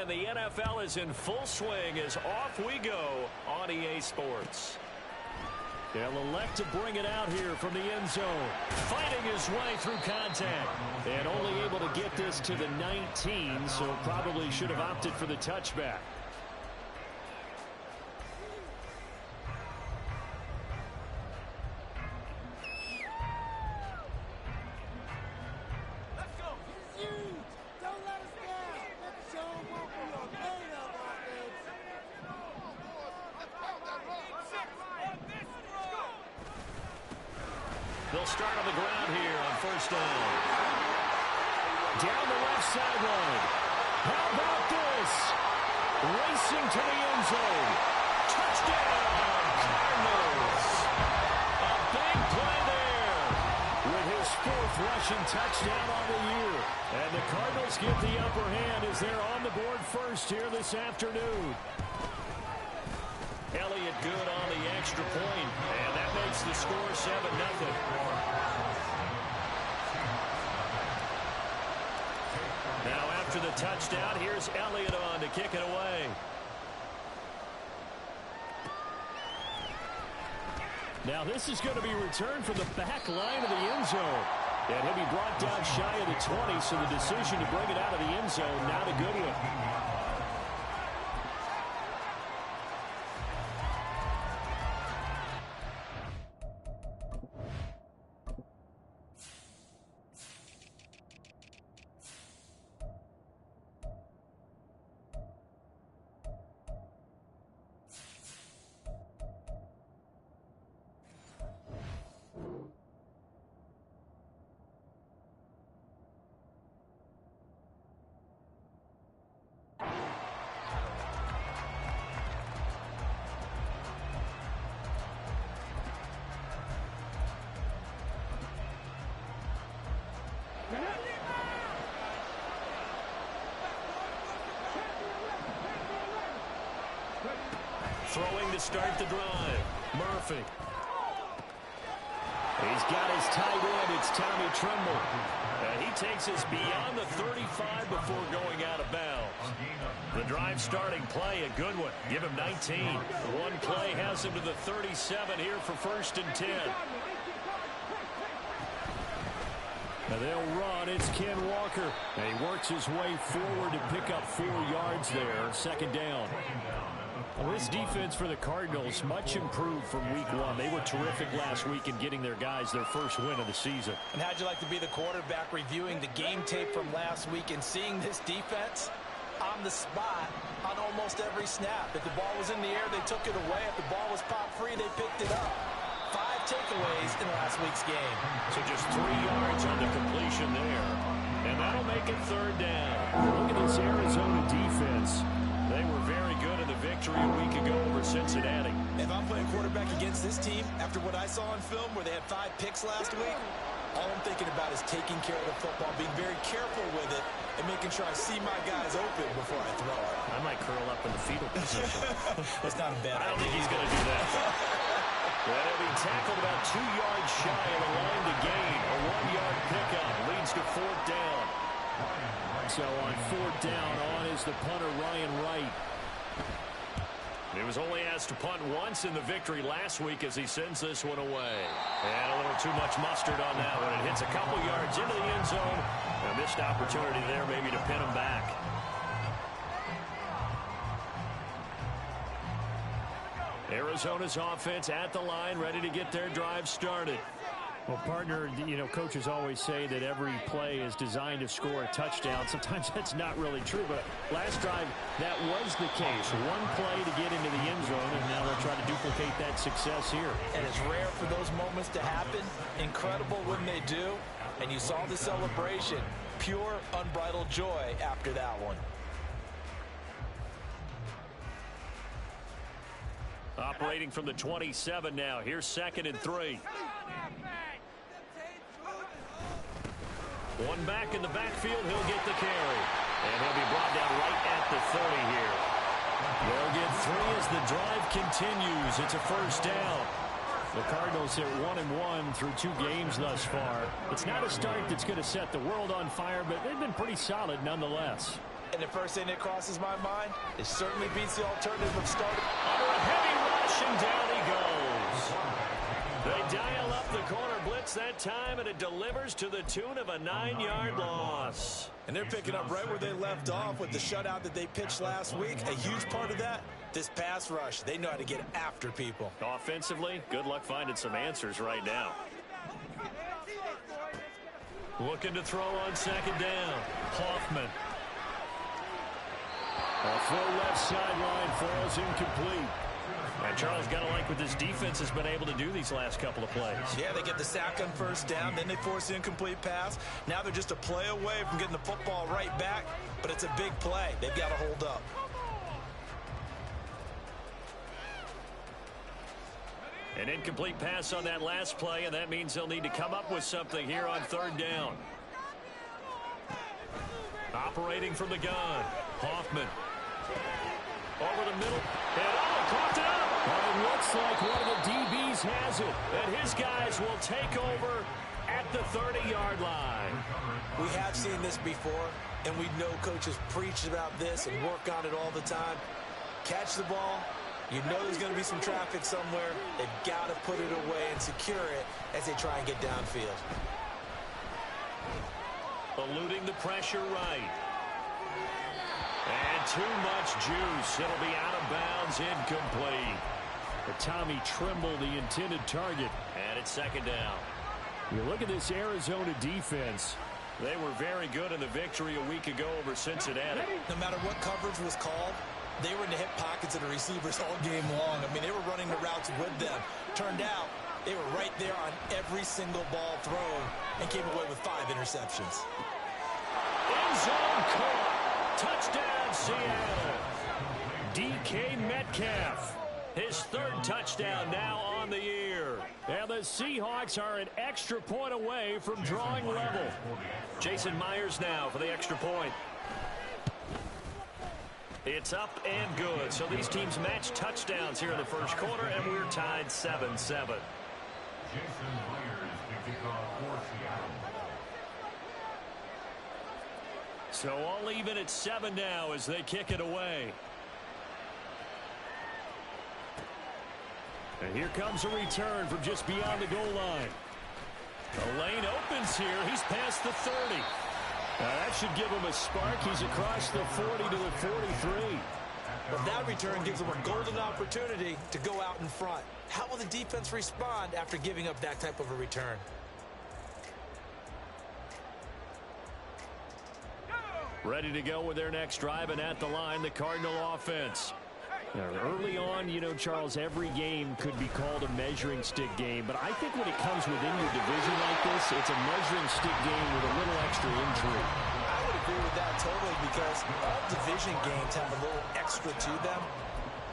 and the NFL is in full swing as off we go on EA Sports. They'll elect to bring it out here from the end zone. Fighting his way through contact. And only able to get this to the 19, so probably should have opted for the touchback. They'll start on the ground here on first down. Down the left sideline. How about this? Racing to the end zone. Touchdown, Cardinals. A big play there with his 4th rushing touchdown on the year. And the Cardinals get the upper hand as they're on the board first here this afternoon. Elliott good on the extra point, and that makes the score 7-0. Now after the touchdown, here's Elliott on to kick it away. Now this is going to be returned from the back line of the end zone. And he'll be brought down shy of the 20, so the decision to bring it out of the end zone, not a good one. Throwing to start the drive. Murphy. He's got his tight end. It's Tommy Tremble. And he takes us beyond the 35 before going out of bounds. The drive starting play, a good one. Give him 19. One play has him to the 37 here for 1st and 10. Now they'll run. It's Ken Walker. And he works his way forward to pick up 4 yards there. 2nd down. Well, this defense for the Cardinals, much improved from week 1. They were terrific last week in getting their guys their first win of the season. And how'd you like to be the quarterback reviewing the game tape from last week and seeing this defense on the spot on almost every snap? If the ball was in the air, they took it away. If the ball was pop free, they picked it up. 5 takeaways in last week's game. So just 3 yards on the completion there. And that'll make it 3rd down. Look at this Arizona defense. They were very good in the victory a week ago over Cincinnati. If I'm playing quarterback against this team, after what I saw on film where they had 5 picks last week, all I'm thinking about is taking care of the football, being very careful with it, and making sure I see my guys open before I throw it. I might curl up in the fetal position. That's not a bad idea. I don't think he's going to do that. And he'll be tackled about 2 yards shy of the line to gain. A 1-yard pickup leads to 4th down. So on 4th down, on is the punter, Ryan Wright. He was only asked to punt once in the victory last week as he sends this one away. And a little too much mustard on that one. It hits a couple yards into the end zone. A missed opportunity there maybe to pin him back. Arizona's offense at the line, ready to get their drive started. Well, partner, you know, coaches always say that every play is designed to score a touchdown. Sometimes that's not really true, but last drive, that was the case. One play to get into the end zone, and now they'll try to duplicate that success here. And it's rare for those moments to happen. Incredible when they do. And you saw the celebration. Pure, unbridled joy after that one. Operating from the 27 now. Here's 2nd and 3. One back in the backfield. He'll get the carry. And he'll be brought down right at the 30 here. They'll get 3 as the drive continues. It's a 1st down. The Cardinals hit 1-1 through 2 games thus far. It's not a start that's going to set the world on fire, but they've been pretty solid nonetheless. And the first thing that crosses my mind, it certainly beats the alternative of starting. Under a heavy rush, and down he goes. They dial up the corner blitz that time, and it delivers to the tune of a 9-yard loss. And they're picking up right where they left off with the shutout that they pitched last week. A huge part of that, this pass rush. They know how to get after people. Offensively, good luck finding some answers right now. Looking to throw on second down. Hoffman. A throw left sideline falls incomplete. And Charles, got to like what this defense has been able to do these last couple of plays. Yeah, they get the sack on first down, then they force the incomplete pass. Now they're just a play away from getting the football right back, but it's a big play. They've got to hold up. An incomplete pass on that last play, and that means they'll need to come up with something here on third down. Operating from the gun, Hoffman. Over the middle, and caught it up. Well, it looks like one of the DBs has it, and his guys will take over at the 30-yard line. We have seen this before, and we know coaches preach about this and work on it all the time. Catch the ball. You know there's going to be some traffic somewhere. They've got to put it away and secure it as they try and get downfield. Eluding the pressure right. And too much juice. It'll be out of bounds, incomplete. But Tommy Tremble, the intended target. And it's second down. You look at this Arizona defense. They were very good in the victory a week ago over Cincinnati. No matter what coverage was called, they were in the hip pockets of the receivers all game long. I mean, they were running the routes with them. Turned out, they were right there on every single ball thrown and came away with 5 interceptions. End zone caught. Touchdown, Seattle. DK Metcalf. His third touchdown now on the year. And the Seahawks are an extra point away from drawing level. Jason Myers now for the extra point. It's up and good. So these teams match touchdowns here in the first quarter, and we're tied 7-7. Jason Myers, the kickoff for Seattle. So all even at 7 now as they kick it away. And here comes a return from just beyond the goal line. The lane opens here. He's past the 30. That should give him a spark. He's across the 40 to the 43. But that return gives them a golden opportunity to go out in front. How will the defense respond after giving up that type of a return? Ready to go with their next drive, and at the line, the Cardinal offense. Now, early on, you know, Charles, every game could be called a measuring stick game, but I think when it comes within your division like this, it's a measuring stick game with a little extra intrigue. I would agree with that totally, because all division games have a little extra to them.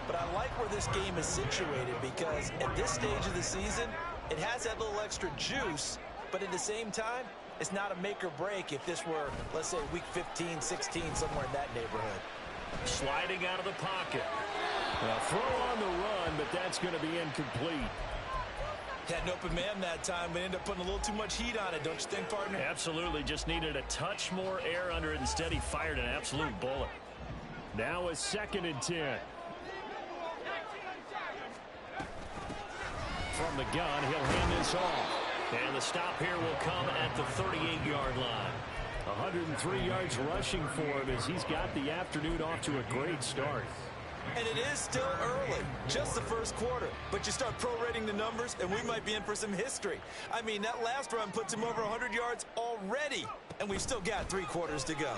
But I like where this game is situated, because at this stage of the season, it has that little extra juice, but at the same time, it's not a make or break if this were, let's say, week 15, 16, somewhere in that neighborhood. Sliding out of the pocket. A throw on the run, but that's going to be incomplete. Had an open man that time, but ended up putting a little too much heat on it, don't you think, partner? Absolutely. Just needed a touch more air under it. Instead, he fired an absolute bullet. Now a 2nd and 10. From the gun, he'll hand this off. And the stop here will come at the 38-yard line. 103 yards rushing for him as he's got the afternoon off to a great start. And it is still early, just the first quarter. But you start prorating the numbers, and we might be in for some history. I mean, that last run puts him over 100 yards already, and we've still got 3 quarters to go.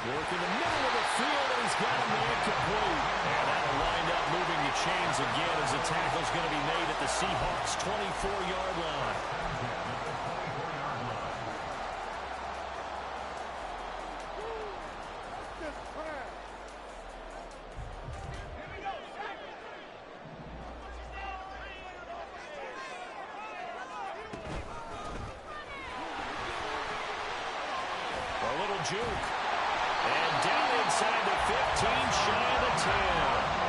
Working the middle of the field, and he's got a man complete. And that'll wind up moving the chains again as the tackle's going to be made at the Seahawks' 24-yard line. A little juke. And down inside the 15, shy of the 10.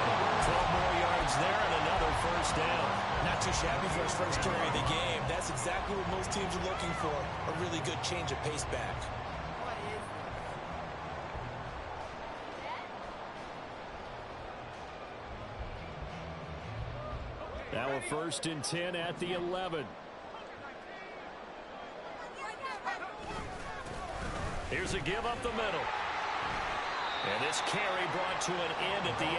12 more yards there and another first down. Not too shabby for his first carry of the game. That's exactly what most teams are looking for, a really good change of pace back. first and 10 at the 11. Here's a give up the middle. And this carry brought to an end at the 8.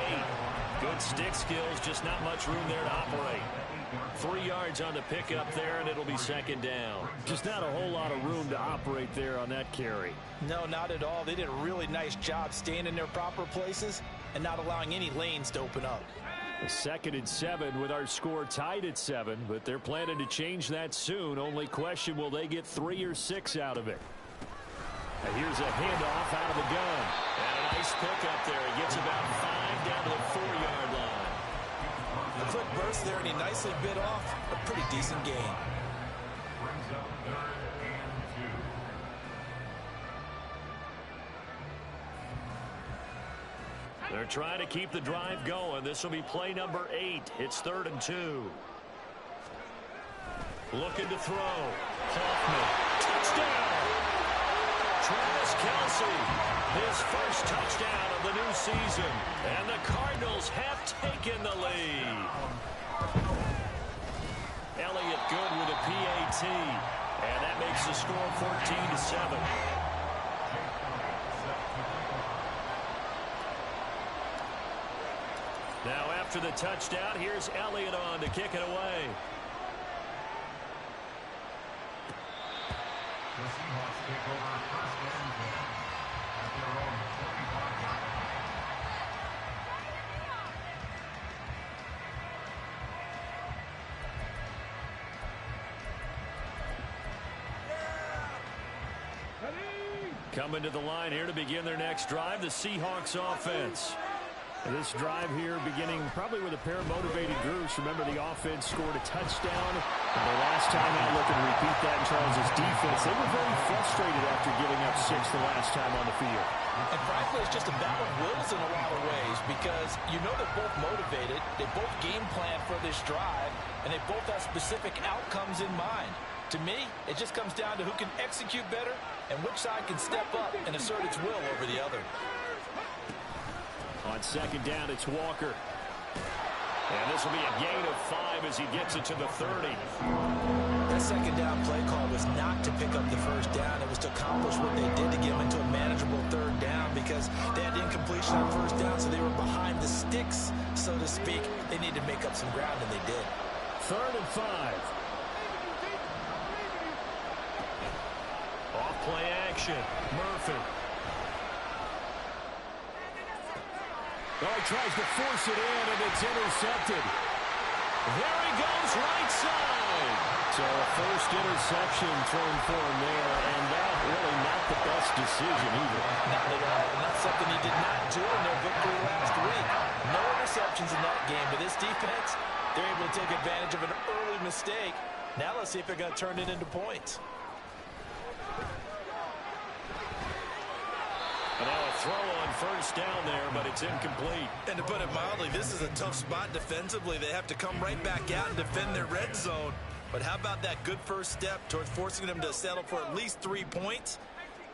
Good stick skills, just not much room there to operate. 3 yards on the pickup there, and it'll be second down. Just not a whole lot of room to operate there on that carry. No, not at all. They did a really nice job staying in their proper places and not allowing any lanes to open up. A 2nd and 7 with our score tied at 7, but they're planning to change that soon. Only question, will they get 3 or 6 out of it? And here's a handoff out of the gun. And a nice pickup there. He gets about 5 down to the 4-yard line. A quick burst there, and he nicely bit off a pretty decent gain. Brings up 3rd and 2. They're trying to keep the drive going. This will be play number 8. It's 3rd and 2. Looking to throw. Hoffman. Touchdown! Travis Kelce, his first touchdown of the new season. And the Cardinals have taken the lead. Elliott good with a PAT. And that makes the score 14-7. Now after the touchdown, here's Elliott on to kick it away. The Seahawks take over 1st and 10 at their own 45-yard line. Coming to the line here to begin their next drive, the Seahawks offense. This drive here beginning probably with a pair of motivated groups. Remember, the offense scored a touchdown. And the last time out, looking to repeat that in Charles' defense. They were very frustrated after giving up 6 the last time on the field. And frankly, it's just a battle of wills in a lot of ways because you know they're both motivated. They both game plan for this drive, and they both have specific outcomes in mind. To me, it just comes down to who can execute better and which side can step up and assert its will over the other. On 2nd down, it's Walker. And this will be a gain of 5 as he gets it to the 30. That 2nd down play call was not to pick up the 1st down. It was to accomplish what they did to get them into a manageable 3rd down because they had incompletion on 1st down, so they were behind the sticks, so to speak. They needed to make up some ground, and they did. 3rd and 5. Off play action. Murphy. Oh, he tries to force it in, and it's intercepted. There he goes, right side. So a first interception thrown for him there, and that really not the best decision either. Not at all, and that's something he did not do in their victory last week. No interceptions in that game, but this defense, they're able to take advantage of an early mistake. Now let's see if they're going to turn it into points. And now a throw on 1st down there, but it's incomplete. And to put it mildly, this is a tough spot defensively. They have to come right back out and defend their red zone. But how about that good first step towards forcing them to settle for at least 3 points?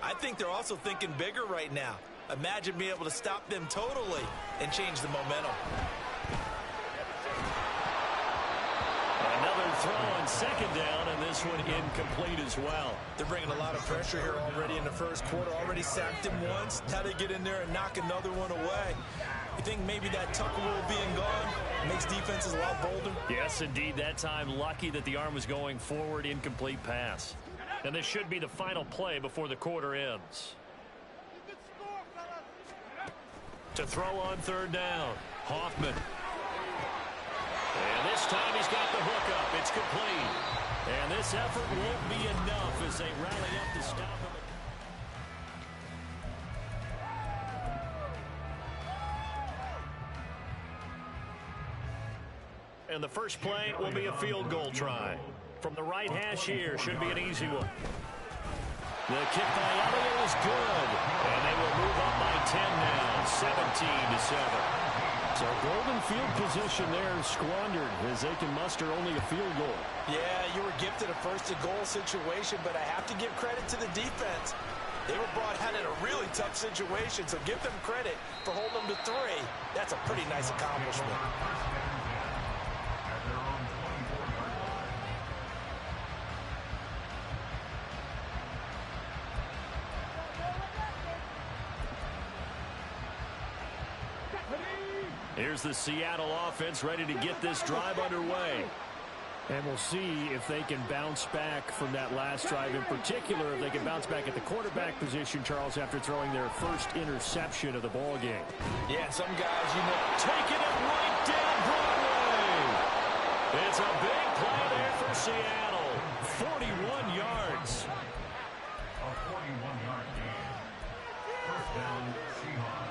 I think they're also thinking bigger right now. Imagine being able to stop them totally and change the momentum. Another throw on 2nd down, and this one incomplete as well. They're bringing a lot of pressure here already in the 1st quarter. Already sacked him once. How they get in there and knock another one away? You think maybe that Tucker rule being gone makes defenses a lot bolder? Yes, indeed. That time, lucky that the arm was going forward. Incomplete pass. And this should be the final play before the quarter ends. To throw on 3rd down, Hoffman. And this time he's got the hook up. It's complete. And this effort won't be enough as they rally up to stop him. And the first play will be a field goal try. From the right hash here, should be an easy one. The kick by Elliott is good. And they will move up by 10 now, 17-7. So golden field position there squandered as they can muster only a field goal. Yeah, you were gifted a 1st-and-goal situation, but I have to give credit to the defense. They were brought out in a really tough situation, so give them credit for holding them to 3. That's a pretty nice accomplishment. At their own Here's the Seattle offense ready to get this drive underway. And we'll see if they can bounce back from that last drive, in particular if they can bounce back at the quarterback position, Charles, after throwing their first interception of the ball game. Yeah, and some guys, taking it right down Broadway. It's a big play there for Seattle. 41 yards. A 41-yard gain. First down, Seahawks.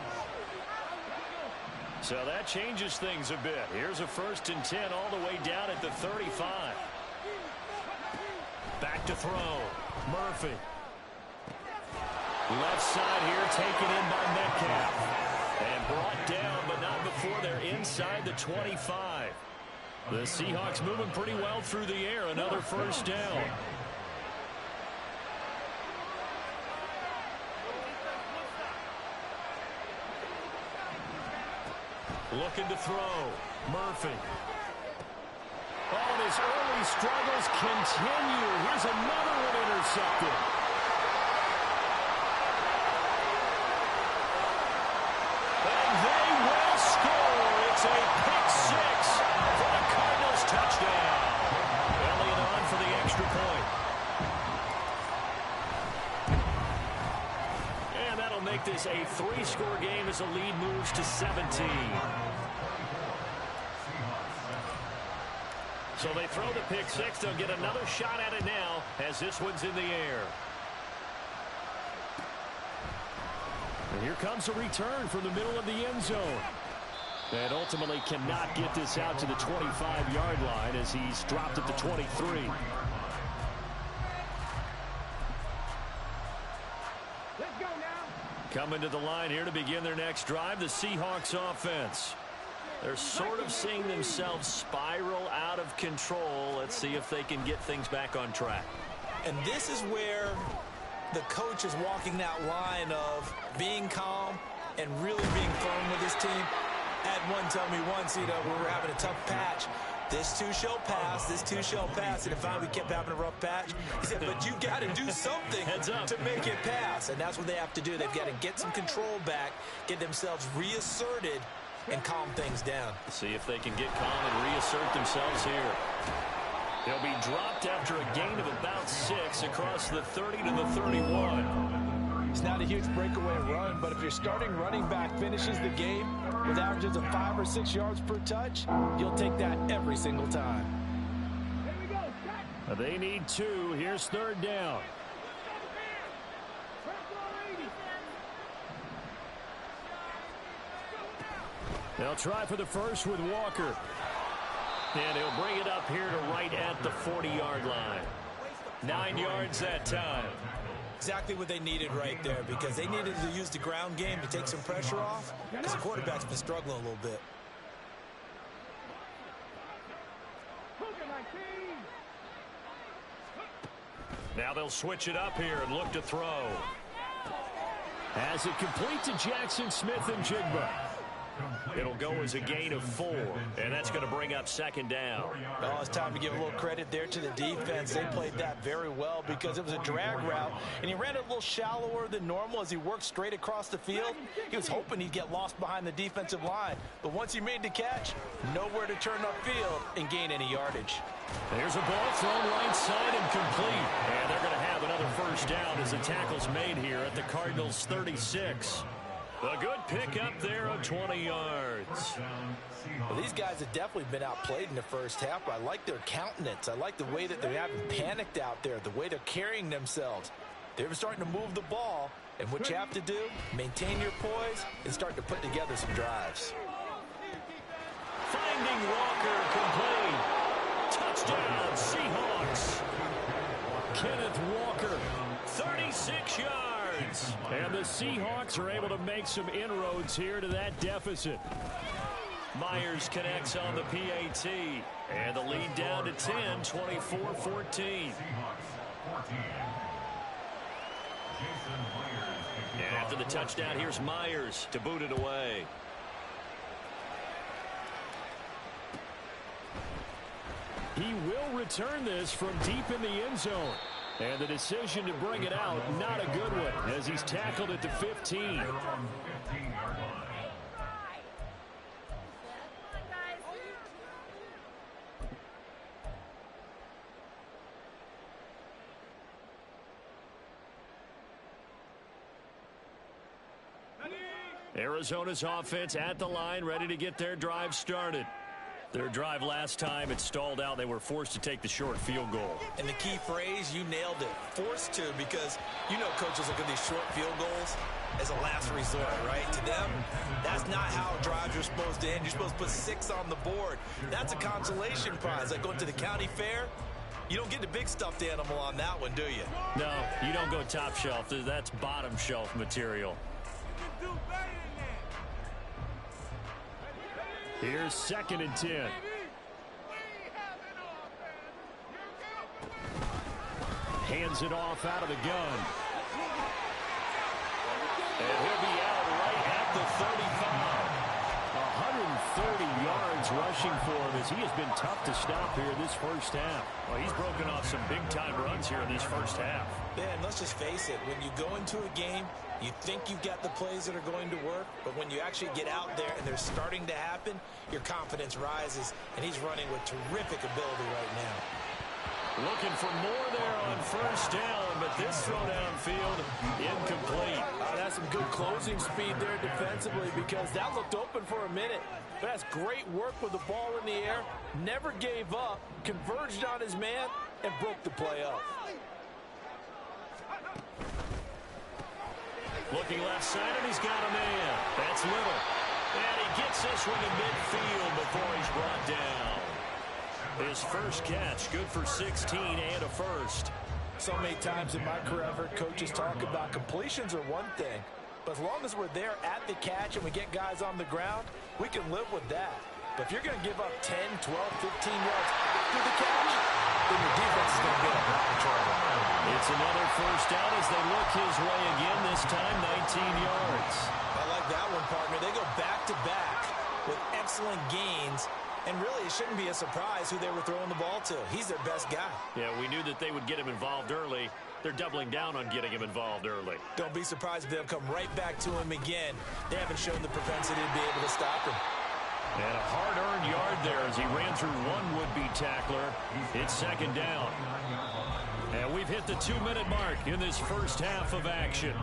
So that changes things a bit. Here's a 1st and 10 all the way down at the 35. Back to throw. Murphy. Left side here taken in by Metcalf. And brought down, but not before they're inside the 25. The Seahawks moving pretty well through the air. Another 1st down. Looking to throw. Murphy. Oh, and his early struggles continue. Here's another one intercepted. And they will score. It's a pick 6 for the Cardinals touchdown. Elliott on for the extra point. And that'll make this a 3-score game as the lead moves to 17. So they throw the pick 6. They'll get another shot at it now as this one's in the air. And here comes a return from the middle of the end zone. And ultimately cannot get this out to the 25-yard line as he's dropped at the 23. Coming to the line here to begin their next drive, the Seahawks offense. They're sort of seeing themselves spiral out of control. Let's see if they can get things back on track. And this is where the coach is walking that line of being calm and really being firm with his team. Had one tell me once, we were having a tough patch. This too shall pass, this too shall pass. And finally we kept having a rough patch. He said, but you got to do something to make it pass. And that's what they have to do. They've got to get some control back, get themselves reasserted, and calm things down. See if they can get calm and reassert themselves here. They'll be dropped after a gain of about 6 across the 30 to the 31. It's not a huge breakaway run, but if your starting running back finishes the game with averages of 5 or 6 yards per touch, you'll take that every single time. They need 2. Here's 3rd down. They'll try for the first with Walker. And he'll bring it up here to right at the 40-yard line. 9 yards that time. Exactly what they needed right there, because they needed to use the ground game to take some pressure off, because the quarterback's been struggling a little bit. Now they'll switch it up here and look to throw. As it complete to Jackson Smith-Njigba. It'll go as a gain of 4, and that's going to bring up 2nd down. Oh, it's time to give a little credit there to the defense. They played that very well because it was a drag route, and he ran it a little shallower than normal as he worked straight across the field. He was hoping he'd get lost behind the defensive line, but once he made the catch, nowhere to turn upfield and gain any yardage. There's a ball thrown right side and complete, and they're going to have another 1st down as the tackle's made here at the Cardinals' 36. A good pickup there of 20 yards. Well, these guys have definitely been outplayed in the first half. I like their countenance. I like the way that they haven't panicked out there, the way they're carrying themselves. They're starting to move the ball, and what you have to do, maintain your poise and start to put together some drives. Finding Walker complete. Touchdown, Seahawks. Kenneth Walker, 36 yards. And the Seahawks are able to make some inroads here to that deficit. Myers connects on the PAT. And the lead down to 10, 24-14. And after the touchdown, here's Myers to boot it away. He will return this from deep in the end zone. And the decision to bring it out, not a good one, as he's tackled at the 15. Arizona's offense at the line, ready to get their drive started. Their drive last time, it stalled out. They were forced to take the short field goal. And the key phrase, you nailed it. Forced to, because you know coaches look at these short field goals as a last resort, right? To them, that's not how drives are supposed to end. You're supposed to put 6 on the board. That's a consolation prize. Like going to the county fair, you don't get the big stuffed animal on that one, do you? No, you don't go top shelf. That's bottom shelf material. Here's 2nd and 10. Hands it off out of the gun. And he'll be out right at the 35. 130 yards rushing for him as he has been tough to stop here this first half. Well, he's broken off some big-time runs here in this first half. Yeah, and let's just face it. When you go into a game, you think you've got the plays that are going to work, but when you actually get out there and they're starting to happen, your confidence rises, and he's running with terrific ability right now. Looking for more there on first down, but this throw downfield incomplete. That's some good closing speed there defensively, because that looked open for a minute. But that's great work with the ball in the air. Never gave up, converged on his man, and broke the play up. Looking left side, and he's got a man. That's Little. And he gets this one to midfield before he's brought down. His first catch, good for 16 and a first. So many times in my career, I've heard coaches talk about completions are one thing, but as long as we're there at the catch and we get guys on the ground, we can live with that. But if you're going to give up 10, 12, 15 yards after the catch, then your defense is going to be in a lot of trouble. It's another first down as they look his way again, this time 19 yards. I like that one, partner. They go back-to-back with excellent gains. And really, it shouldn't be a surprise who they were throwing the ball to. He's their best guy. Yeah, we knew that they would get him involved early. They're doubling down on getting him involved early. Don't be surprised if they'll come right back to him again. They haven't shown the propensity to be able to stop him. And a hard-earned yard there as he ran through one would-be tackler. It's 2nd down. And we've hit the 2-minute mark in this first half of action.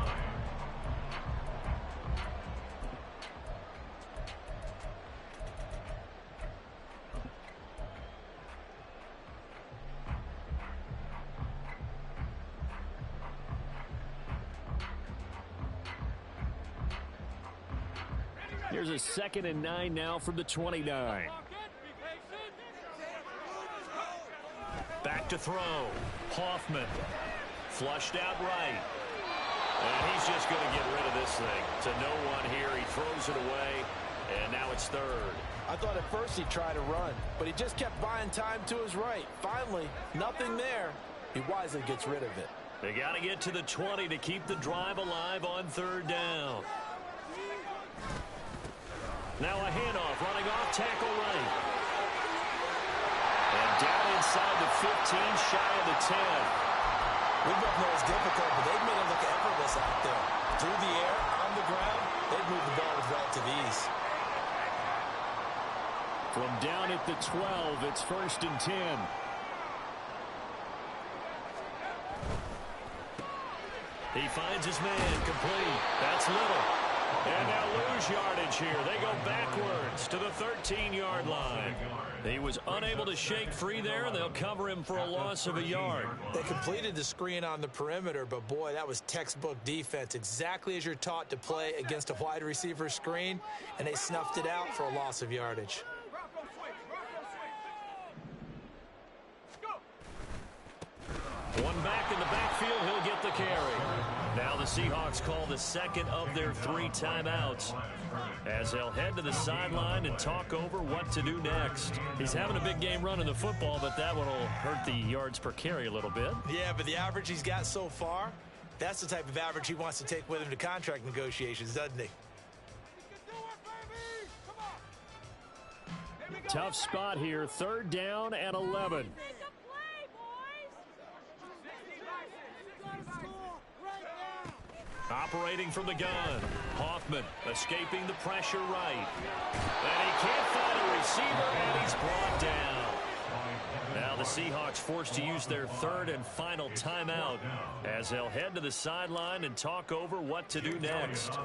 Here's a 2nd and 9 now from the 29. Back to throw. Hoffman. Flushed out right. And he's just going to get rid of this thing. To no one here. He throws it away. And now it's 3rd. I thought at first he'd try to run, but he just kept buying time to his right. Finally, nothing there. He wisely gets rid of it. They got to get to the 20 to keep the drive alive on 3rd down. Now a handoff, running off, tackle right. And down inside the 15, shy of the 10. We both know it's difficult, but they've made it look effortless out there. Through the air, on the ground, they've moved the ball with relative ease. From down at the 12, it's 1st and 10. He finds his man, complete. That's Little. And they'll lose yardage here. They go backwards to the 13-yard line. He was unable to shake free there, and they'll cover him for a loss of a yard. They completed the screen on the perimeter, but boy, that was textbook defense. Exactly as you're taught to play against a wide receiver screen, and they snuffed it out for a loss of yardage. One back in the backfield, he'll get the carry. Now the Seahawks call the 2nd of their 3 timeouts as they'll head to the sideline and talk over what to do next. He's having a big game running the football, but that one will hurt the yards per carry a little bit. Yeah, but the average he's got so far, that's the type of average he wants to take with him to contract negotiations, doesn't he? Tough spot here, 3rd down and 11. Operating from the gun. Hoffman escaping the pressure right. And he can't find a receiver, and he's brought down. Now the Seahawks forced to use their 3rd and final timeout as they'll head to the sideline and talk over what to do next.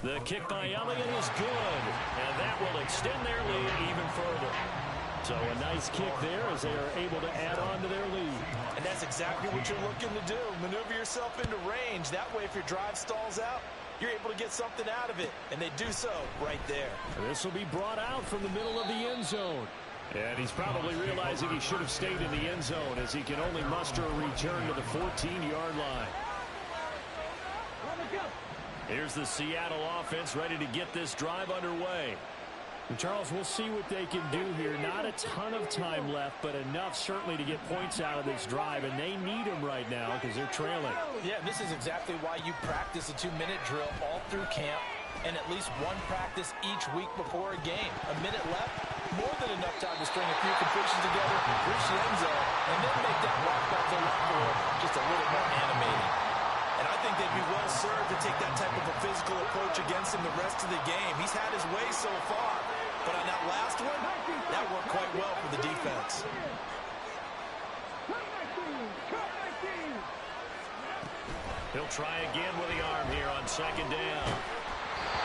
The kick by Elliott is good, and that will extend their lead even further. So a nice kick there as they are able to add on to their lead. And that's exactly what you're looking to do. Maneuver yourself into range. That way, if your drive stalls out, you're able to get something out of it. And they do so right there. This will be brought out from the middle of the end zone. And he's probably realizing he should have stayed in the end zone as he can only muster a return to the 14-yard line. Here's the Seattle offense ready to get this drive underway. And Charles, we'll see what they can do here. Not a ton of time left, but enough certainly to get points out of this drive, and they need them right now because they're trailing. Yeah, this is exactly why you practice a 2-minute drill all through camp and at least one practice each week before a game. A minute left, more than enough time to string a few completions together, reach the end zone, and then make that walk back to the floor just a little more animating. And I think they'd be well served to take that type of a physical approach against him the rest of the game. He's had his way so far, but on that last one, that worked quite well for the defense. He'll try again with the arm here on second down.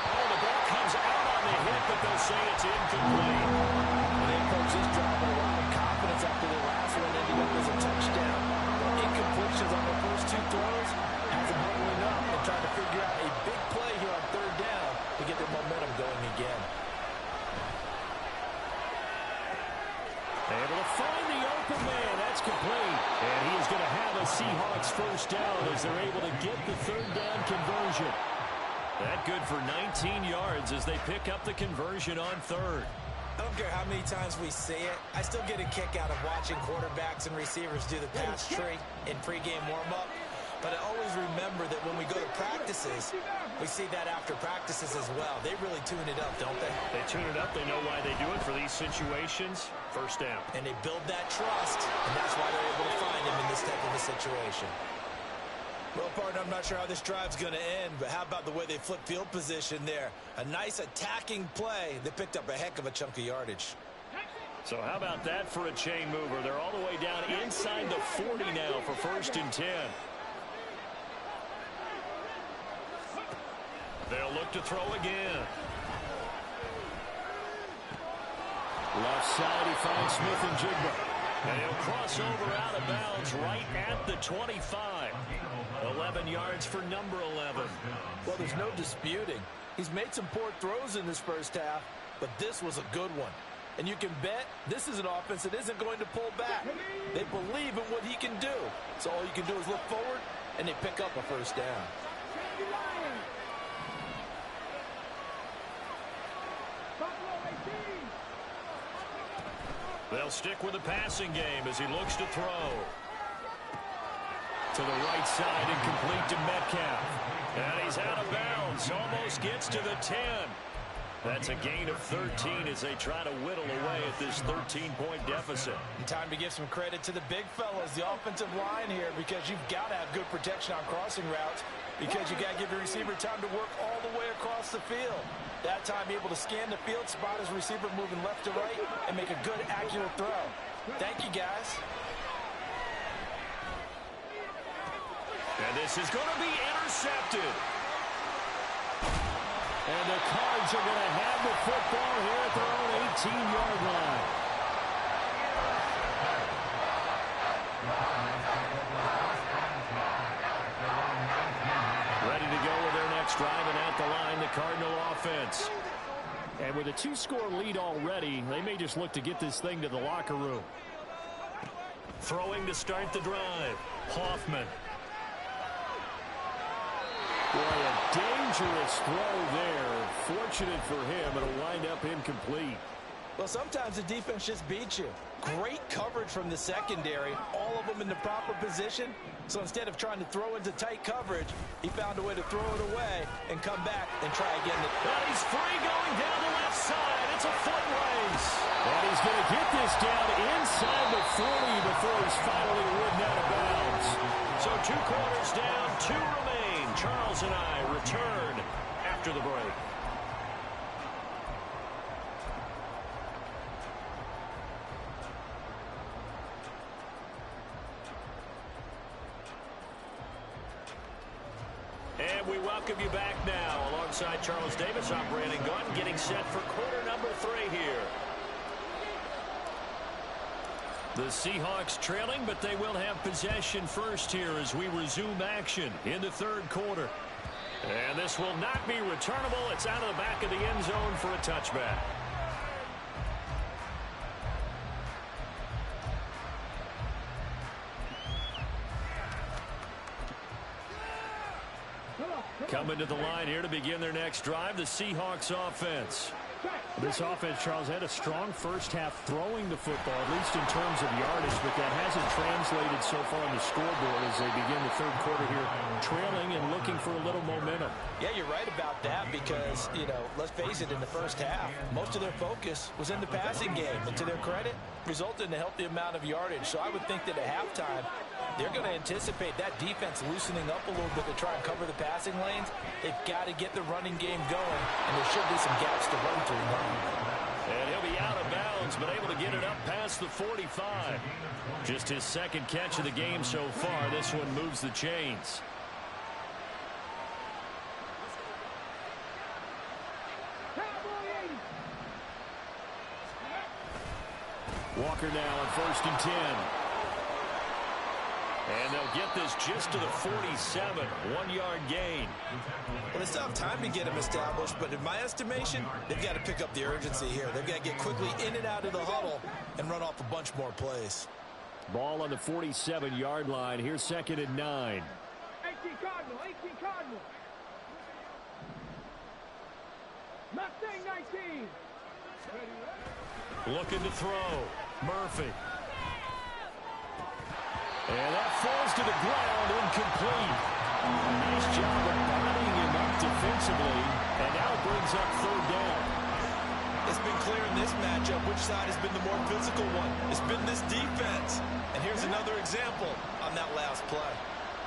Oh, the ball comes out on the hit, but they'll say it's incomplete. They approach this drive with a lot of confidence after the last one ended up as a touchdown. Incompletions on the first two throws has them huddling up and trying to figure out a big play here on third down to get their momentum going again. Able to find the open man. That's complete. And he is going to have a Seahawks first down as they're able to get the third down conversion. That good for 19 yards as they pick up the conversion on third. I don't care how many times we see it. I still get a kick out of watching quarterbacks and receivers do the pass tree in pregame warm-up. But I always remember that when we go to practices, we see that after practices as well. They really tune it up, don't they? They tune it up. They know why they do it for these situations. First down. And they build that trust, and that's why they're able to find him in this type of a situation. Well, partner, I'm not sure how this drive's going to end, but how about the way they flip field position there? A nice attacking play that picked up a heck of a chunk of yardage. So how about that for a chain mover? They're all the way down inside the 40 now for 1st and 10. They'll look to throw again. Left side, he finds Smith and Jigba. And he'll cross over out of bounds right at the 25. 11 yards for number 11. Well, there's no disputing. He's made some poor throws in this first half, but this was a good one. And you can bet this is an offense that isn't going to pull back. They believe in what he can do. So all you can do is look forward, and they pick up a first down. They'll stick with the passing game as he looks to throw. To the right side and complete to Metcalf. And he's out of bounds. Almost gets to the 10. That's a gain of 13 as they try to whittle away at this 13-point deficit. And time to give some credit to the big fellas, the offensive line here, because you've got to have good protection on crossing routes, because you got to give your receiver time to work all the way across the field. That time, be able to scan the field, spot his receiver moving left to right, and make a good, accurate throw. Thank you, guys. And this is going to be intercepted. And the Cards are going to have the football here at their own 18-yard line. Ready to go with their next drive, and at the line, the Cardinal offense. And with a 2-score lead already, they may just look to get this thing to the locker room. Throwing to start the drive, Hoffman. Boy, a dangerous throw there. Fortunate for him, it'll wind up incomplete. Well, sometimes the defense just beats you. Great coverage from the secondary, all of them in the proper position. So instead of trying to throw into tight coverage, he found a way to throw it away and come back and try again. And he's free going down the left side. It's a foot race. And he's going to get this down inside the 40 before he's finally ridden out of bounds. So 2 quarters down, 2 remain. Charles and I return after the break. And And we welcome you back now. Alongside Charles Davis, I'm Brandon Gunn, getting set for quarter number 3 here. The Seahawks trailing, but they will have possession first here as we resume action in the third quarter. And this will not be returnable. It's out of the back of the end zone for a touchback. Coming to the line here to begin their next drive, the Seahawks offense. This offense, Charles, had a strong first half throwing the football, at least in terms of yardage, but that hasn't translated so far on the scoreboard as they begin the third quarter here, trailing and looking for a little momentum. Yeah, you're right about that because, let's face it, in the first half, most of their focus was in the passing game. And to their credit, resulted in a healthy amount of yardage. So I would think that at halftime, they're going to anticipate that defense loosening up a little bit to try and cover the passing lanes. They've got to get the running game going, and there should be some gaps to run through now. And he'll be out of bounds, but able to get it up past the 45. Just his second catch of the game so far. This one moves the chains. Walker now on 1st and 10. And they'll get this just to the 47. 1-yard gain. Well, they still have time to get him established, but in my estimation, they've got to pick up the urgency here. They've got to get quickly in and out of the huddle and run off a bunch more plays. Ball on the 47-yard line. Here's 2nd and 9. 18 Cardinal, 18 Cardinal. Mustang 19. Looking to throw. Murphy. And that falls to the ground, incomplete. Nice job of bodying him up defensively, and now brings up 3rd down. It's been clear in this matchup which side has been the more physical one. It's been this defense. And here's another example on that last play.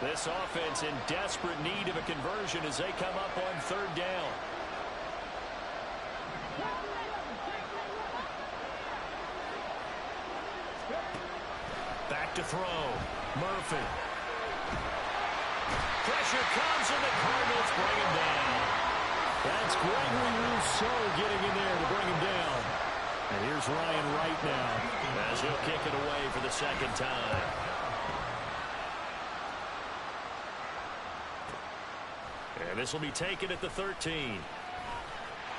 This offense in desperate need of a conversion as they come up on 3rd down. Back to throw. Murphy. Pressure comes, and the Cardinals bring him down. That's Gregory Rousseau getting in there to bring him down. And here's Ryan Wright now as he'll kick it away for the 2nd time. And this will be taken at the 13.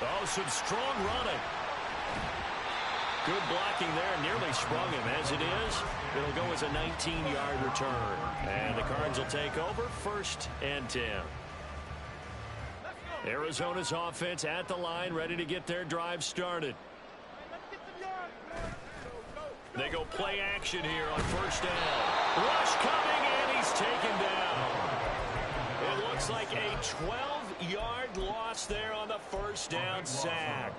Oh, some strong running. Good blocking there, nearly sprung him. As it is, it'll go as a 19-yard return. And the Cards will take over 1st and 10. Arizona's offense at the line, ready to get their drive started. They go play action here on 1st down. Rush coming, and he's taken down. It looks like a 12-yard loss there on the 1st down sack.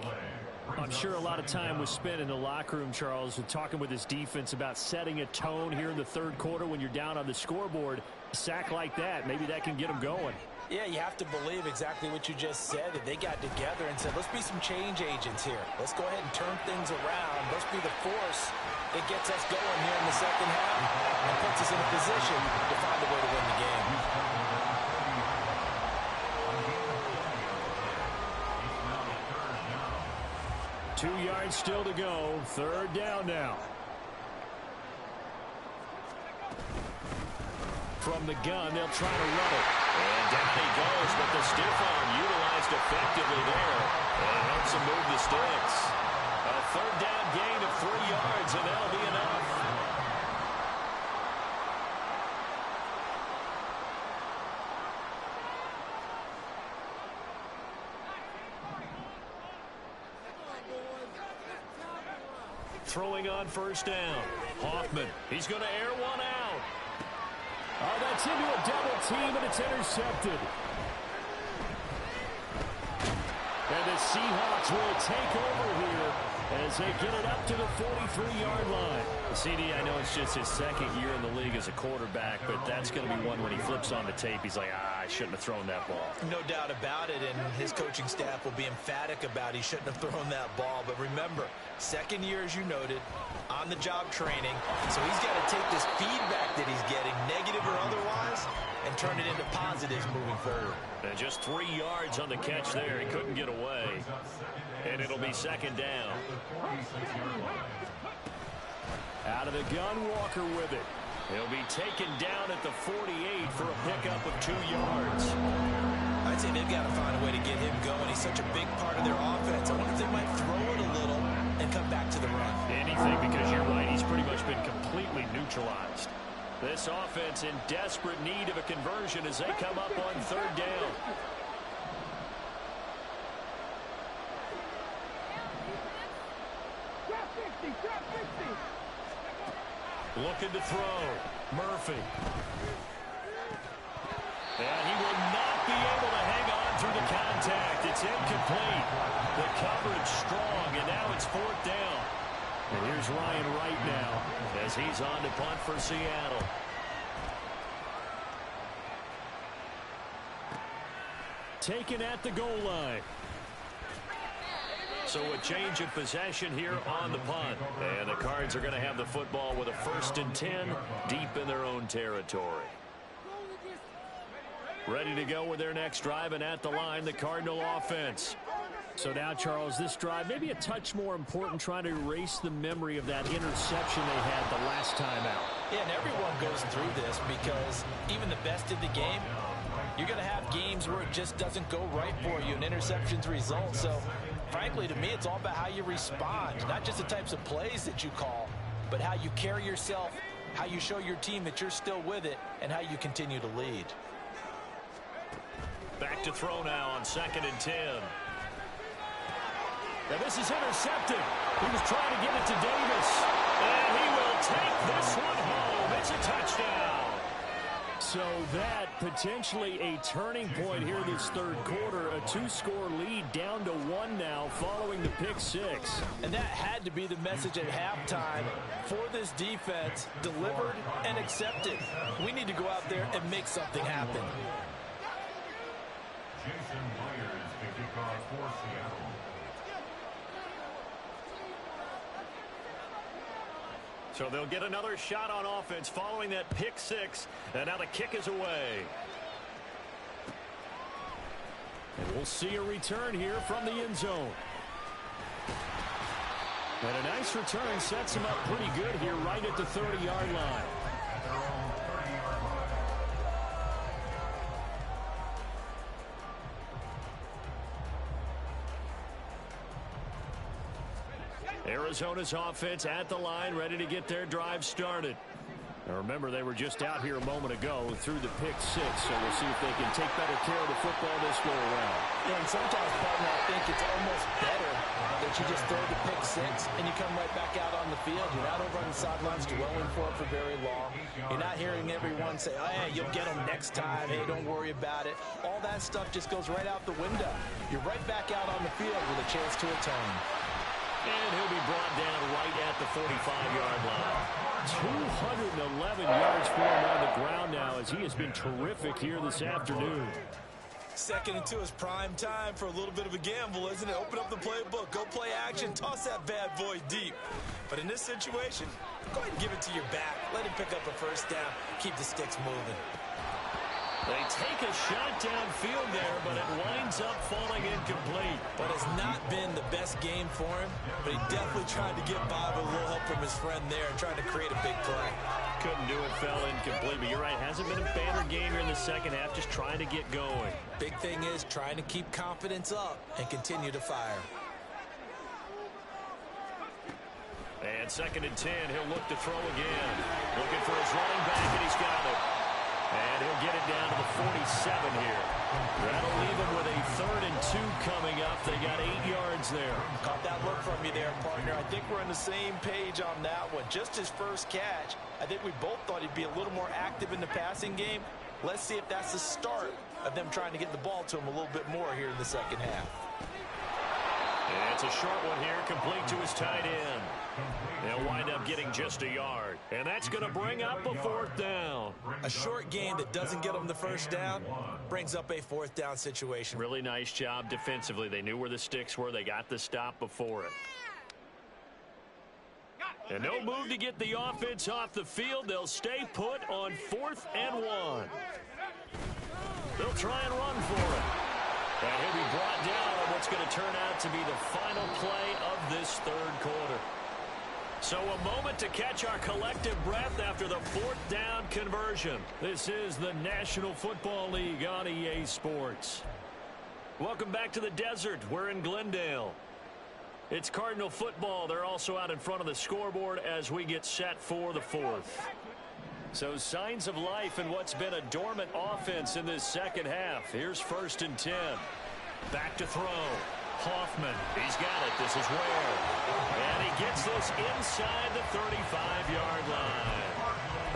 I'm sure a lot of time was spent in the locker room, Charles, talking with his defense about setting a tone here in the 3rd quarter when you're down on the scoreboard. A sack like that, maybe that can get them going. Yeah, you have to believe exactly what you just said. That they got together and said, let's be some change agents here. Let's go ahead and turn things around. Let's be the force that gets us going here in the 2nd half and puts us in a position to find a way to win the game. 2 yards still to go. 3rd down now. From the gun, they'll try to run it. And down he goes, but the stiff arm utilized effectively there. And helps him move the sticks. A 3rd down gain of 3 yards, and that'll be enough. Throwing on 1st down. Hoffman, he's going to air one out. Oh, that's into a double team, and it's intercepted. And the Seahawks will take over here as they get it up to the 43-yard line. CD, I know it's just his 2nd year in the league as a quarterback, but that's going to be one when he flips on the tape. He's like, I shouldn't have thrown that ball. No doubt about it, and his coaching staff will be emphatic about he shouldn't have thrown that ball. But remember, 2nd year, as you noted, on-the-job training. So he's got to take this feedback that he's getting, negative or otherwise, and turn it into positives moving forward. And just 3 yards on the catch there. He couldn't get away. And it'll be second down. Out of the gun, Walker with it. He'll be taken down at the 48 for a pickup of 2 yards. I'd say they've got to find a way to get him going. He's such a big part of their offense. I wonder if they might throw it a little and come back to the run. Anything, because you're right. He's pretty much been completely neutralized. This offense in desperate need of a conversion as they come up on third down. Looking to throw. Murphy. And he will not be able to hang on through the contact. It's incomplete. The coverage strong, and now it's fourth down. And here's Ryan Wright now as he's on to punt for Seattle. Taken at the goal line. So a change of possession here on the punt. And the Cards are going to have the football with a 1st and 10 deep in their own territory. Ready to go with their next drive, and at the line, the Cardinal offense. So now, Charles, this drive maybe a touch more important, trying to erase the memory of that interception they had the last time out. Yeah, and everyone goes through this because even the best in the game, you're going to have games where it just doesn't go right for you and interceptions result. So, frankly, to me, it's all about how you respond, not just the types of plays that you call, but how you carry yourself, how you show your team that you're still with it, and how you continue to lead. Back to throw now on 2nd and 10. Now this is intercepted. He was trying to get it to Davis. And he will take this one home. It's a touchdown. So that potentially a turning point here this third quarter. A 2-score lead down to 1 now following the pick 6. And that had to be the message at halftime for this defense. Delivered and accepted. We need to go out there and make something happen. Jason Myers, the kickoff for Seattle. So they'll get another shot on offense following that pick 6. And now the kick is away. And we'll see a return here from the end zone. And a nice return sets him up pretty good here right at the 30-yard line. At their own 30-yard line. Arizona's offense at the line, ready to get their drive started. Now remember, they were just out here a moment ago through the pick 6, so we'll see if they can take better care of the football this go around. Yeah, and sometimes, partner, I think it's almost better that you just throw the pick 6 and you come right back out on the field. You're not over on the sidelines dwelling for it for very long. You're not hearing everyone say, oh, hey, you'll get them next time. Hey, don't worry about it. All that stuff just goes right out the window. You're right back out on the field with a chance to atone. And he'll be brought down right at the 45-yard line. 211 yards for him on the ground now as he has been terrific here this afternoon. 2nd and 2 is prime time for a little bit of a gamble, isn't it? Open up the playbook, go play action, toss that bad boy deep. But in this situation, go ahead and give it to your back. Let him pick up a 1st down, keep the sticks moving. They take a shot downfield there, but it winds up falling incomplete. But it's not been the best game for him, but he definitely tried to get by with a little help from his friend there and trying to create a big play. Couldn't do it, fell incomplete. But you're right, hasn't been a banner game here in the second half, just trying to get going. Big thing is trying to keep confidence up and continue to fire. And 2nd and 10, he'll look to throw again. Looking for his running back, and he's got it. And he'll get it down to the 47 here. That'll leave him with a 3rd and 2 coming up. They got 8 yards there. Caught that look from you there, partner. I think we're on the same page on that one. Just his first catch. I think we both thought he'd be a little more active in the passing game. Let's see if that's the start of them trying to get the ball to him a little bit more here in the second half. And it's a short one here, complete to his tight end. They'll wind up getting just a yard. And that's going to bring up a 4th down. A short game that doesn't get them the 1st down brings up a 4th down situation. Really nice job defensively. They knew where the sticks were. They got the stop before it. And no move to get the offense off the field. They'll stay put on 4th and 1. They'll try and run for it. And he'll be brought down on what's going to turn out to be the final play of this third quarter. So a moment to catch our collective breath after the fourth down conversion. This is the National Football League on EA Sports. Welcome back to the desert. We're in Glendale. It's Cardinal football. They're also out in front of the scoreboard as we get set for the fourth. So signs of life in what's been a dormant offense in this second half. Here's 1st and 10. Back to throw. Hoffman, he's got it. This is Ware. And he gets this inside the 35-yard line.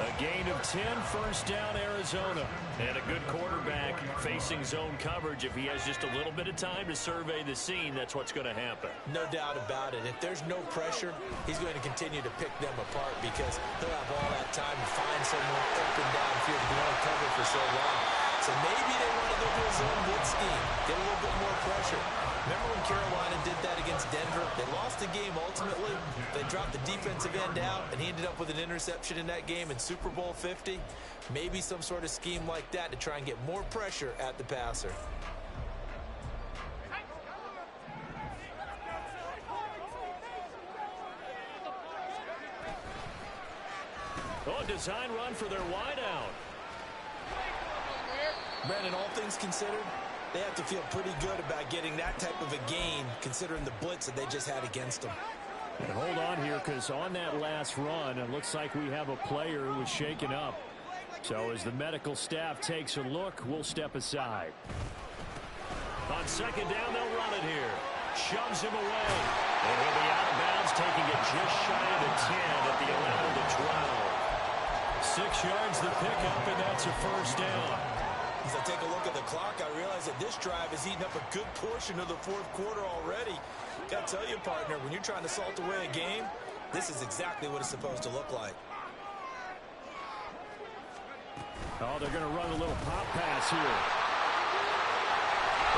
A gain of 10, 1st down, Arizona. And a good quarterback facing zone coverage. If he has just a little bit of time to survey the scene, that's what's going to happen. No doubt about it. If there's no pressure, he's going to continue to pick them apart because he'll have all that time to find someone open downfield to only cover for so long. So maybe they want to go to a zone blitz scheme, get a little bit more pressure. Remember when Carolina did that against Denver? They lost the game ultimately. They dropped the defensive end out, and he ended up with an interception in that game in Super Bowl 50. Maybe some sort of scheme like that to try and get more pressure at the passer. Oh, design run for their wideout. Brandon, all things considered, they have to feel pretty good about getting that type of a gain considering the blitz that they just had against them. And hold on here because on that last run, it looks like we have a player who was shaken up. So as the medical staff takes a look, we'll step aside. On 2nd down, they'll run it here. Shoves him away. And he'll be out of bounds, taking it just shy of the 10 at the 11 to 12. 6 yards the pickup, and that's a 1st down. As I take a look at the clock, I realize that this drive has eaten up a good portion of the fourth quarter already. Got to tell you, partner, when you're trying to salt away a game, this is exactly what it's supposed to look like. Oh, they're going to run a little pop pass here.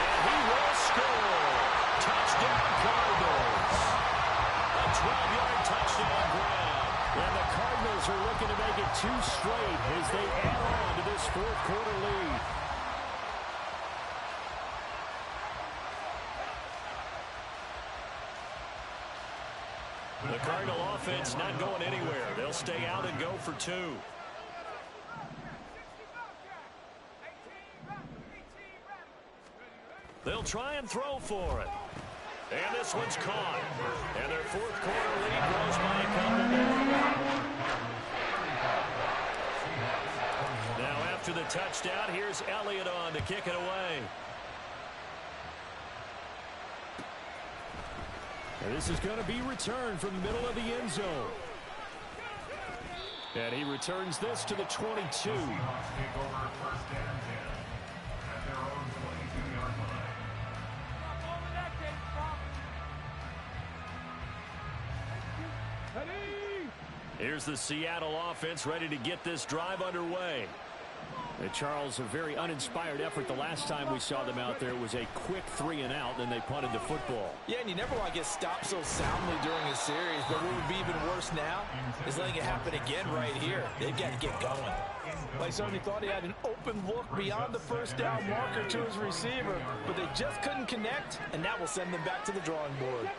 And he will score. Touchdown, Cardinals. A 12-yard touchdown grab. And the Cardinals are looking to make it 2 straight as they add on to this fourth quarter lead. The Cardinal offense not going anywhere. They'll stay out and go for 2. They'll try and throw for it. And this one's caught. And their fourth quarter lead grows by a couple more. Now after the touchdown, here's Elliott on to kick it away. And this is going to be returned from the middle of the end zone. And he returns this to the 22. Here's the Seattle offense ready to get this drive underway. And Charles, a very uninspired effort the last time we saw them out there. It was a quick 3 and out, then they punted the football. Yeah, and you never want to get stopped so soundly during a series, but what would be even worse now is letting it happen again right here. They've got to get going. Well, he certainly thought he had an open look beyond the 1st down marker to his receiver, but they just couldn't connect, and that will send them back to the drawing board.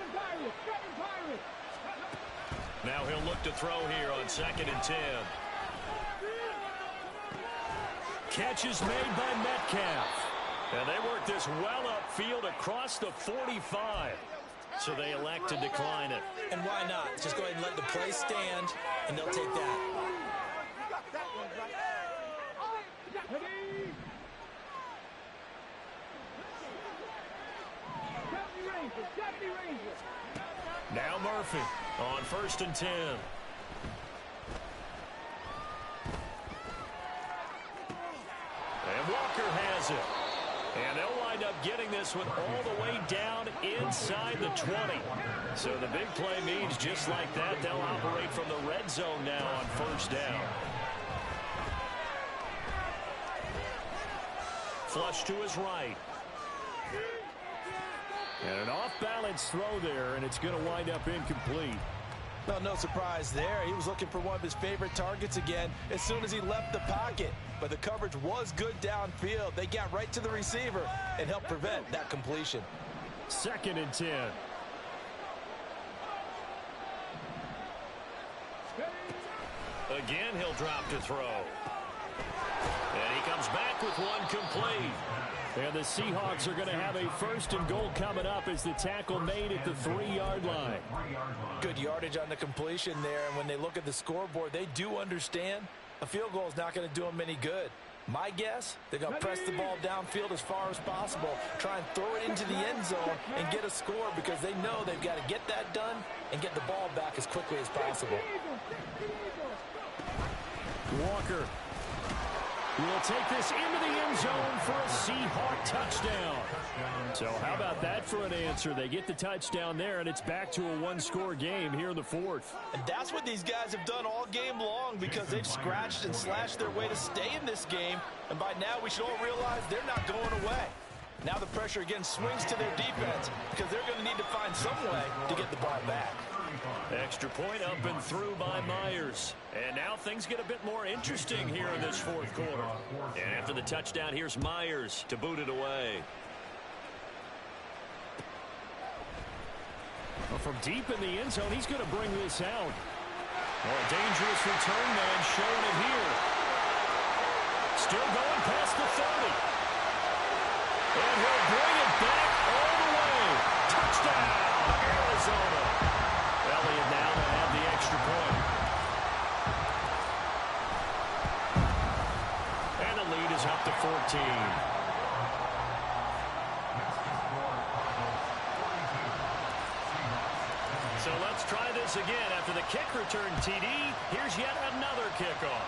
Now he'll look to throw here on 2nd and 10. Catch is made by Metcalf. And they work this well upfield across the 45. So they elect to decline it. And why not? Just go ahead and let the play stand, and they'll take that. Now Murphy on 1st and 10. And Walker has it. And they'll wind up getting this one all the way down inside the 20. So the big play means just like that, they'll operate from the red zone now on 1st down. Flush to his right. And an off-balance throw there, and it's going to wind up incomplete. Well, no surprise there. He was looking for one of his favorite targets again as soon as he left the pocket. But the coverage was good downfield. They got right to the receiver and helped prevent that completion. 2nd and 10. Again, he'll drop to throw. And he comes back with one complete. And the Seahawks are going to have a 1st and goal coming up as the tackle made at the 3-yard line. Good yardage on the completion there. And when they look at the scoreboard, they do understand a field goal is not going to do them any good. My guess, they're going to press the ball downfield as far as possible, try and throw it into the end zone and get a score because they know they've got to get that done and get the ball back as quickly as possible. Walker will take this into the end zone for a Seahawk touchdown. So how about that for an answer? They get the touchdown there, and it's back to a 1-score game here in the 4th. And that's what these guys have done all game long because they've scratched and slashed their way to stay in this game. And by now, we should all realize they're not going away. Now the pressure again swings to their defense because they're going to need to find some way to get the ball back. Extra point up and through by Myers. And now things get a bit more interesting here in this 4th quarter. And after the touchdown, here's Myers to boot it away. Well, from deep in the end zone, he's going to bring this out. Oh, a dangerous return man showing it here. Still going past the 30. And he'll bring it back all the way. Touchdown, Arizona. Elliott now to have the extra point. And the lead is up to 14. So let's try this again. After the kick return TD, here's yet another kickoff.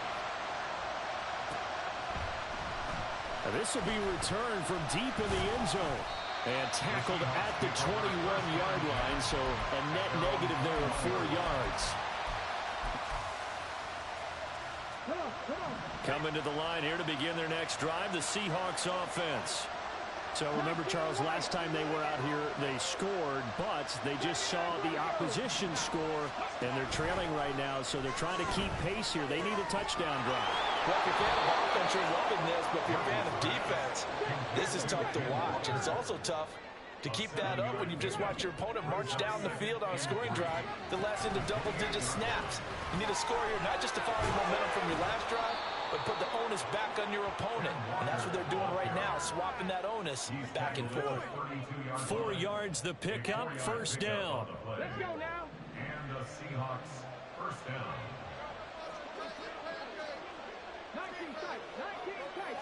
This will be returned from deep in the end zone. And tackled at the 21-yard line, so a net negative there of 4 yards. Coming to the line here to begin their next drive, the Seahawks offense. So remember, Charles, last time they were out here, they scored, but they just saw the opposition score, and they're trailing right now, so they're trying to keep pace here. They need a touchdown drive. Well, if you're a fan of offense, you're loving this, but if you're a fan of defense, this is tough to watch, and it's also tough to keep that up when you just watch your opponent march down the field on a scoring drive that lasts into double-digit snaps. You need a score here not just to follow the momentum from your last drive, but put the onus back on your opponent. And that's what they're doing right now, swapping that onus back and forth. 4 yards the pickup, 1st down. Let's go now. And the Seahawks 1st down. 19 tight. 19 tight.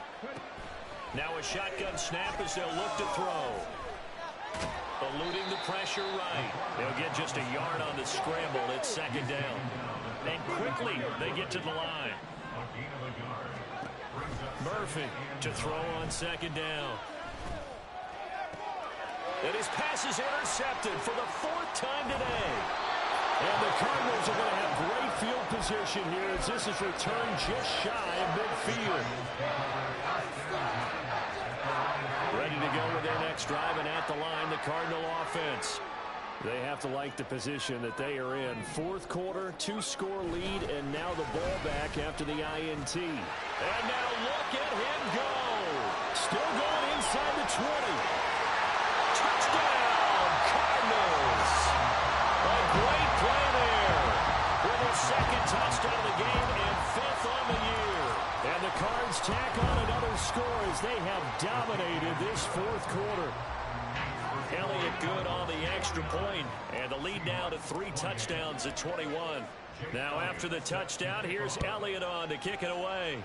Now a shotgun snap as they'll look to throw. Eluding the pressure right. They'll get just a yard on the scramble. It's 2nd down. And quickly they get to the line. Murphy to throw on 2nd down. And his pass is intercepted for the 4th time today. And the Cardinals are going to have great field position here as this is returned just shy of midfield. Ready to go with their next drive, and at the line, the Cardinal offense. They have to like the position that they are in. 4th quarter, 2-score lead, and now the ball back after the INT. And now look at him go. Still going inside the 20. Touchdown, Cardinals. A great play there. With his 2nd touchdown of the game and 5th on the year. And the Cards tack on another score as they have dominated this 4th quarter. Elliott good on the extra point, and the lead now to 3 touchdowns at 21. Now after the touchdown, here's Elliott on to kick it away.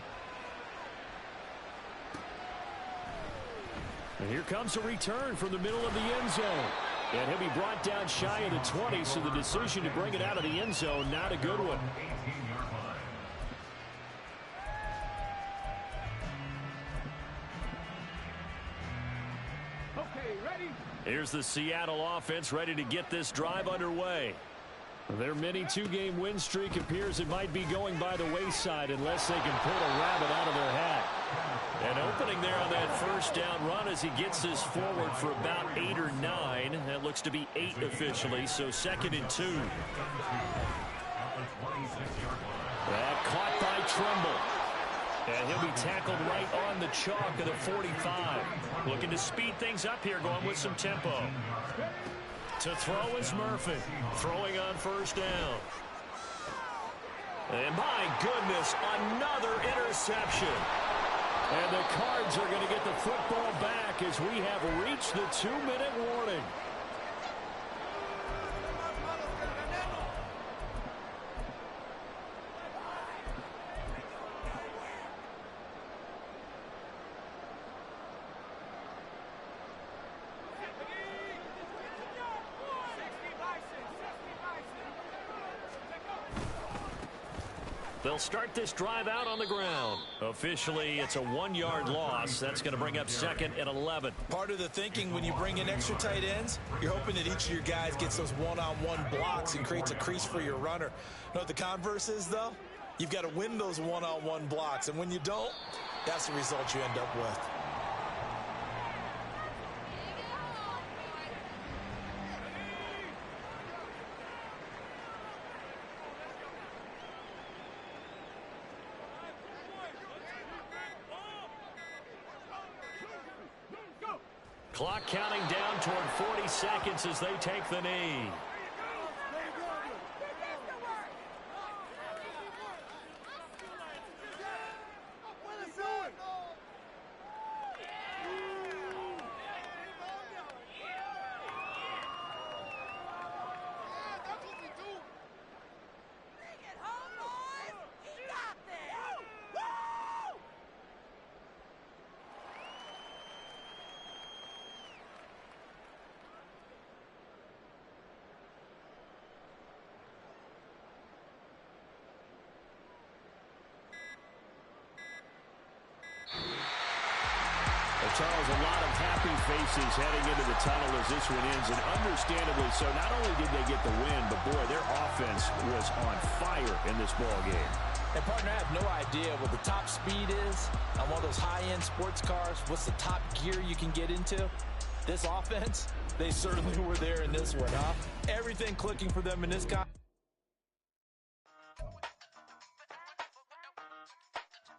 And here comes a return from the middle of the end zone. And he'll be brought down shy of the 20, so the decision to bring it out of the end zone, not a good one. Okay, ready? Here's the Seattle offense ready to get this drive underway. Their mini two-game win streak appears it might be going by the wayside unless they can pull a rabbit out of their hat. And opening there on that first down run as he gets this forward for about 8 or 9. That looks to be 8 officially, so 2nd and 2. That caught by Tremble. And he'll be tackled right on the chalk of the 45. Looking to speed things up here, going with some tempo. To throw is Murphy, throwing on first down. And my goodness, another interception. And the Cards are going to get the football back as we have reached the 2-minute warning. They'll start this drive out on the ground. Officially, it's a 1-yard loss. That's going to bring up 2nd and 11. Part of the thinking when you bring in extra tight ends, you're hoping that each of your guys gets those one-on-one blocks and creates a crease for your runner. You know what the converse is, though? You've got to win those one-on-one blocks, and when you don't, that's the result you end up with. Clock counting down toward 40 seconds as they take the knee. Charles, a lot of happy faces heading into the tunnel as this one ends, and understandably so. Not only did they get the win, but boy, their offense was on fire in this ball game. And partner, I have no idea what the top speed is on one of those high-end sports cars. What's the top gear you can get into? This offense, they certainly were there in this one, huh? Everything clicking for them in this guy.